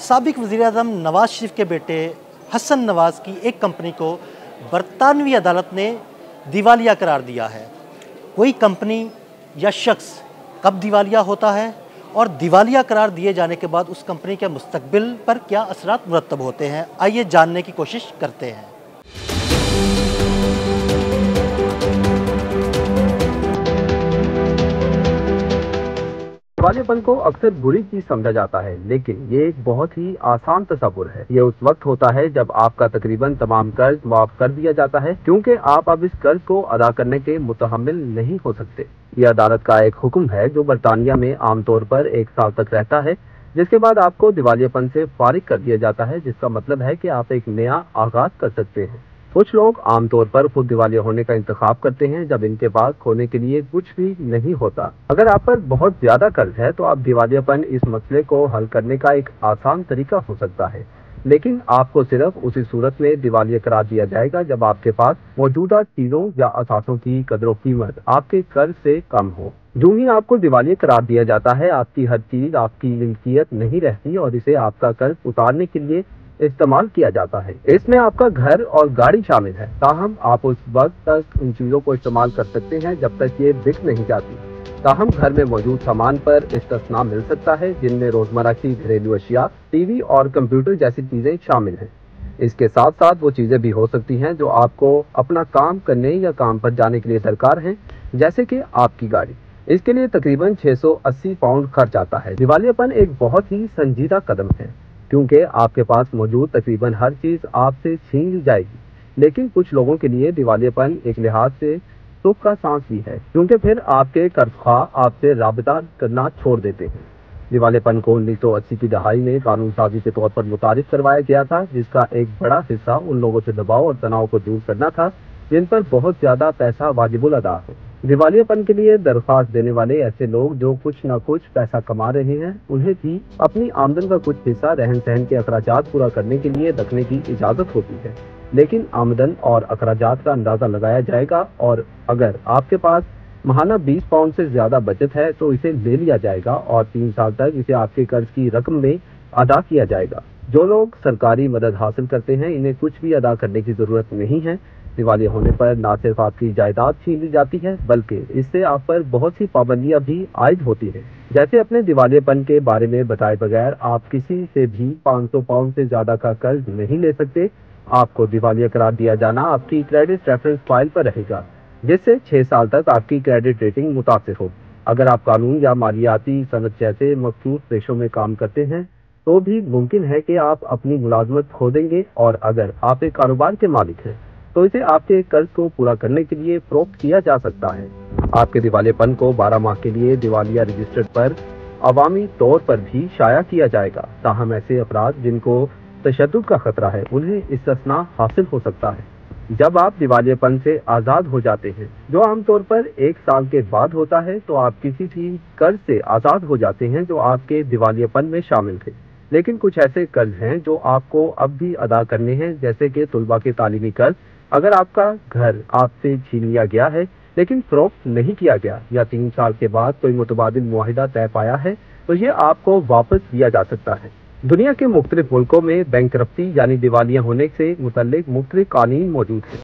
साबिक वज़ीर-ए-आज़म नवाज शरीफ के बेटे हसन नवाज की एक कंपनी को बरतानवी अदालत ने दिवालिया करार दिया है। कोई कंपनी या शख्स कब दिवालिया होता है और दिवालिया करार दिए जाने के बाद उस कंपनी के मुस्तकबिल पर क्या असरात मुरतब होते हैं, आइए जानने की कोशिश करते हैं। दिवालियापन को अक्सर बुरी चीज समझा जाता है, लेकिन ये एक बहुत ही आसान तस्वुर है। ये उस वक्त होता है जब आपका तकरीबन तमाम कर्ज माफ कर दिया जाता है, क्योंकि आप अब इस कर्ज को अदा करने के मुतहम्मिल नहीं हो सकते। ये अदालत का एक हुक्म है जो बरतानिया में आमतौर पर 1 साल तक रहता है, जिसके बाद आपको दिवालियापन से फारिग कर दिया जाता है, जिसका मतलब है कि आप एक नया आगाज कर सकते हैं। कुछ लोग आमतौर पर खुद दिवालिया होने का इंतखाब करते हैं जब इनके पास खोने के लिए कुछ भी नहीं होता। अगर आप पर बहुत ज्यादा कर्ज है तो आप दिवालियापन इस मसले को हल करने का एक आसान तरीका हो सकता है, लेकिन आपको सिर्फ उसी सूरत में दिवालिया करार दिया जाएगा जब आपके पास मौजूदा चीजों या असासों की कदर कीमत आपके कर्ज से कम हो। जो ही आपको दिवालिया करार दिया जाता है, आपकी हर चीज आपकी मिल्कियत नहीं रहती और इसे आपका कर्ज उतारने के लिए इस्तेमाल किया जाता है। इसमें आपका घर और गाड़ी शामिल है, ताहम आप उस वक्त तक इन चीजों को इस्तेमाल कर सकते हैं जब तक ये बिक नहीं जाती। ताहम घर में मौजूद सामान पर इस्तिस्ना मिल सकता है, जिनमें रोजमर्रा की घरेलू अशिया, टीवी और कंप्यूटर जैसी चीजें शामिल हैं। इसके साथ साथ वो चीजें भी हो सकती हैं जो आपको अपना काम करने या काम पर जाने के लिए दरकार हैं, जैसे कि आपकी गाड़ी। इसके लिए तकरीबन 680 पाउंड खर्च आता है। दिवालियापन एक बहुत ही संजीदा कदम है, क्योंकि आपके पास मौजूद तकरीबन हर चीज आपसे छीन ली जाएगी। लेकिन कुछ लोगों के लिए दिवालियापन एक लिहाज से सुख का सांस भी है, क्योंकि फिर आपके कर्जख्वाह आपसे राबता करना छोड़ देते हैं। दिवालियापन को 1980 की दहाई में कानून साजी के तौर पर मुतारिफ करवाया गया था, जिसका एक बड़ा हिस्सा उन लोगों से दबाव और तनाव को दूर करना था जिन पर बहुत ज्यादा पैसा वाजिबुल अदा है। दिवालियापन के लिए दरख्वास्त देने वाले ऐसे लोग जो कुछ न कुछ पैसा कमा रहे हैं, उन्हें भी अपनी आमदन का कुछ हिस्सा रहन सहन के अखराजात पूरा करने के लिए रखने की इजाजत होती है। लेकिन आमदन और अखराजात का अंदाजा लगाया जाएगा और अगर आपके पास महाना 20 पाउंड से ज्यादा बचत है तो इसे ले लिया जाएगा और 3 साल तक इसे आपके कर्ज की रकम में अदा किया जाएगा। जो लोग सरकारी मदद हासिल करते हैं, इन्हें कुछ भी अदा करने की जरूरत नहीं है। दिवालिया होने पर न सिर्फ आपकी जायदाद छीन ली जाती है, बल्कि इससे आप पर बहुत सी पाबंदियां भी आयद होती है। जैसे अपने दिवालियापन के बारे में बताए बगैर आप किसी से भी 500 पाउंड से ज्यादा का कर्ज नहीं ले सकते। आपको दिवालिया करार दिया जाना आपकी क्रेडिट रेफरेंस फाइल पर रहेगा, जिससे 6 साल तक आपकी क्रेडिट रेटिंग मुतासिर हो। अगर आप कानून या मालियाती सनद जैसे मखसूस पेशों में काम करते हैं तो भी मुमकिन है कि आप अपनी मुलाजमत खो देंगे, और अगर आप एक कारोबार के मालिक हैं तो इसे आपके कर्ज को पूरा करने के लिए फरोख्त किया जा सकता है। आपके दिवालियापन को 12 माह के लिए दिवालिया रजिस्टर पर अवामी तौर पर भी शाया किया जाएगा। ताहम ऐसे अफराद जिनको तशद्दुद का खतरा है, उन्हें इस्तिस्ना हासिल हो सकता है। जब आप दिवालियापन से आज़ाद हो जाते हैं, जो आमतौर पर 1 साल के बाद होता है, तो आप किसी भी कर्ज से आज़ाद हो जाते हैं जो आपके दिवालियापन में शामिल थे। लेकिन कुछ ऐसे कर्ज हैं जो आपको अब भी अदा करने हैं, जैसे कि तुलबा के तालीमी कर्ज। अगर आपका घर आपसे छीन लिया गया है लेकिन फरोख्त नहीं किया गया, या 3 साल के बाद कोई मुतबादिल मुआहिदा तय पाया है, तो ये आपको वापस दिया जा सकता है। दुनिया के मुख्तलिफ मुल्कों में बैंकरप्सी यानी दिवालिया होने से मुतल्लिक मुख्तलिफ कानून मौजूद हैं।